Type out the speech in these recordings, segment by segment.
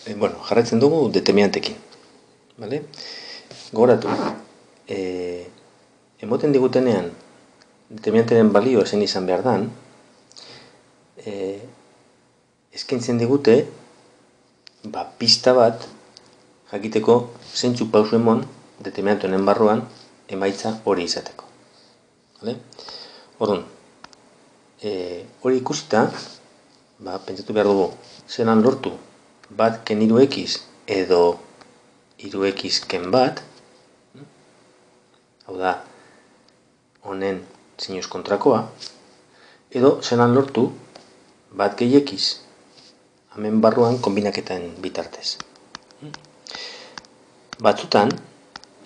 Jarraitzen dugu determinantekin. Gogoratu, emoten digutenean determinanteren balioa zein izan behar dan, eskaintzen digute pista bat jakiteko zeintzu pausu emon determinantoren barruan emaitza hori izateko. Orduan, hori ikusita, pentsatu behar dugu, zelan lortu bat ken 3x edo 3x ken bat, hau da, honen sinus kontrakoa, edo zelan lortu bat gehi x hemen barruan kombinaketan bitartez. Batzutan,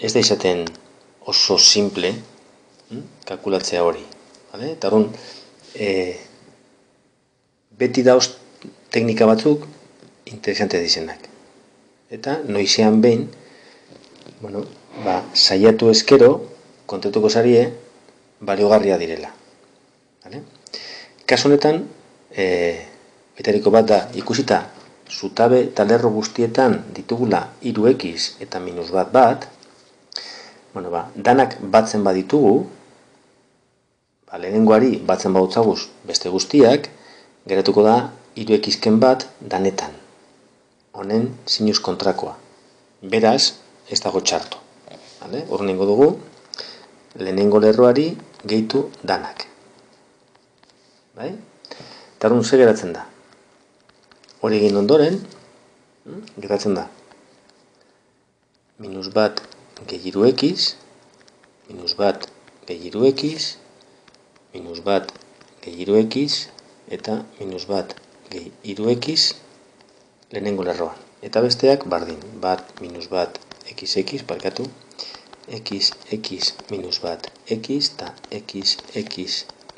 ez da izaten oso simple kalkulatzea hori. Eta orduan, beti dauz teknika batzuk interesante dizenak. Eta noizean behin, saiatu eskero, kontratuko zarie, baliogarria direla. Kasu honetan, betariko bat da, ikusita, zutabe eta lerro guztietan ditugula 3x eta minus bat, danak batzen baditugu, lehenengoari batzen badutzaguz beste guztiak, geratuko da 3x ken bat danetan. Honen sinus kontrakoa. Beraz, ez dago txarto. Hor nengo dugu, lehenengo lerroari gehitu danak. Eta orduan ze geratzen da? Hori egin ondoren, geratzen da minus bat gehi 3x, minus bat gehi 3x, minus bat gehi 3x, eta minus bat gehi 3x lehenengo lerroan. Eta besteak bardin, bat minus bat xx, parkatu, x minus bat x, eta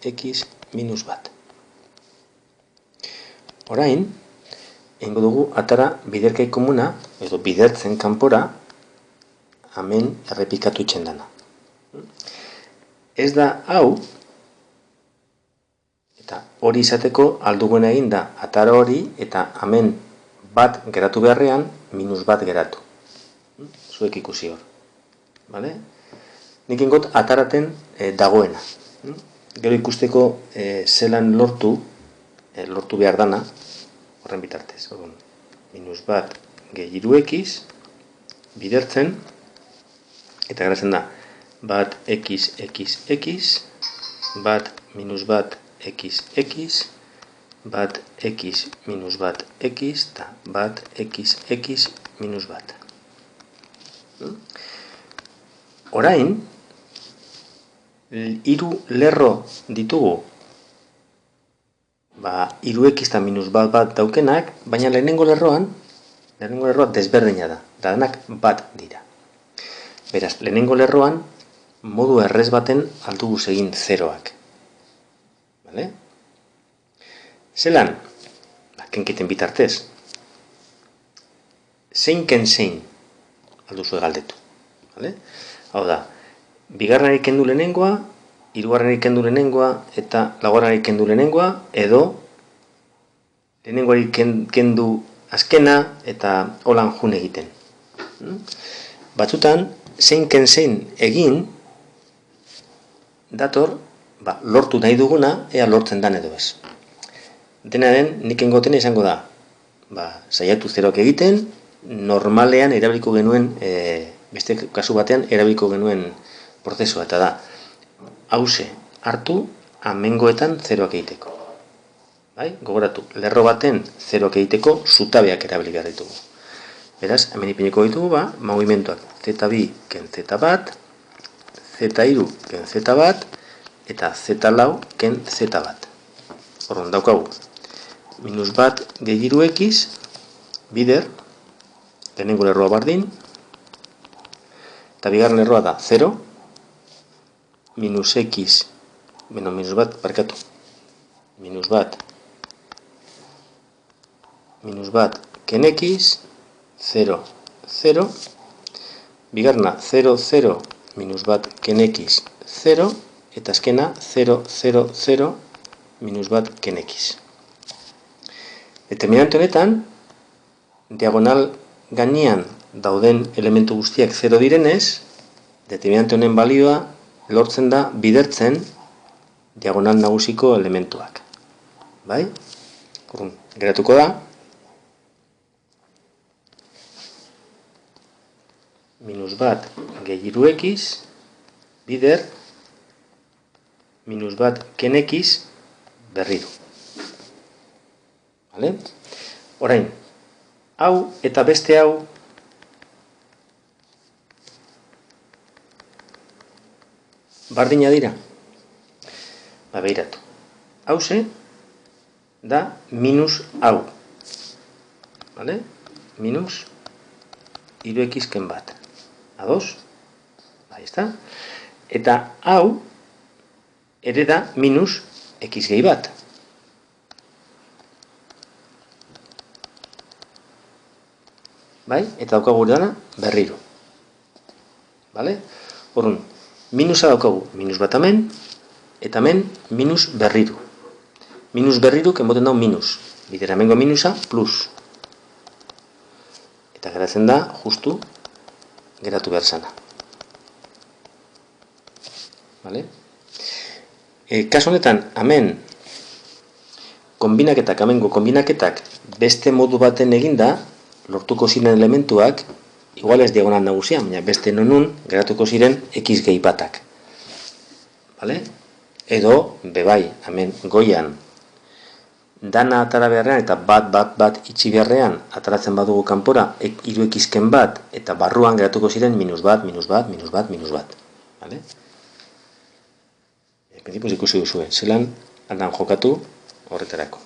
x minus bat. Orain, egingo dugu atara biderkai komuna, edo bidertzen kanpora, hemen errepikatu txendana. Ez da hau, eta hori izateko alduguena egin da atara hori, eta hemen bat geratu beharrean, minus bat geratu. Zuek ikusi hor. Nik ingot ataraten dagoena. Gero ikusteko zelan lortu behar dana, horren bitartez. Minus bat gehi 3x, bidertzen, eta geratzen da, bat x, bat minus bat x, bat x minus bat x, eta bat x minus bat. Orain, hiru lerro ditugu, 3x eta minus bat daukenak, baina lehenengo lerroa desberdina da, danak bat dira. Beraz, lehenengo lerroan, modu errez baten alduguz egin zeroak. Zelan, kenketen bitartez, zein ken zein alduzu galdetu. Hau da, bigarrenari kendu lehenengoa, hirugarrenari kendu lehenengoa, eta laugarrenari kendu lehenengoa, edo lehenengoari kendu azkena, eta holan jun egiten. Batzutan, zein ken zein egin, dator, lortu nahi duguna, ea lortzen dan edo ez. Dena den, nik engotena izango da, saiatu zeroak egiten, normalean erabiliko genuen, beste kasu batean erabiliko genuen prozesua, eta da, hause hartu, amengoetan zeroak egiteko. Gogoratu, lerro baten zeroak egiteko zutabeak erabili behar ditugu. Beraz, hemen ipiniko ditugu, movimentuak z2 ken z bat, z3 ken z bat, eta z4 ken z bat. Horren daukagu, minus bat gehi 3x, bider, lehenengo lerroa bardin, eta bigarren lerroa da 0, minus x, minus bat, parkatu, minus bat ken x, 0, 0, bigarna 0, 0, minus bat ken x, 0, eta azkena 0, 0, 0, minus bat ken x. Determinante honetan, diagonal gainean dauden elementu guztiak 0 direnez, determinante honen balioa lortzen da bidertzen diagonal nagusiko elementuak. Bai? Geratuko da -1 gehi 3x bider -1 ken x berriro. Vale? Orain, hau eta beste hau bardina dira. Begiratu. Hauze da minus hau. Vale? Minus 3x ken bat. Ados? Ahí está. Eta hau ere da minus x gehi bat. Bai? Eta daukagu dana berriro. Vale? Orrun, minusa daukagu minus bat hemen, eta hemen minus berriro. Minus berriro kenboten dau minus. Bidera hemengo minusa plus. Eta geratzen da justu geratu behar zana. Vale? Kasu honetan, hemen kombinaketak, hemengo kombinaketak beste modu baten eginda, lortuko ziren elementuak, igual ez diagonal nagusian, baina beste nonun geratuko ziren x gehi batak. Vale? Edo, bebai, hemen goian, dana atara beharrean eta bat itxi beharrean ataratzen badugu kanpora 3x ken bat eta barruan geratuko ziren -1, -1. Vale? Ikusi duzue, zelan aldan jokatu horretarako.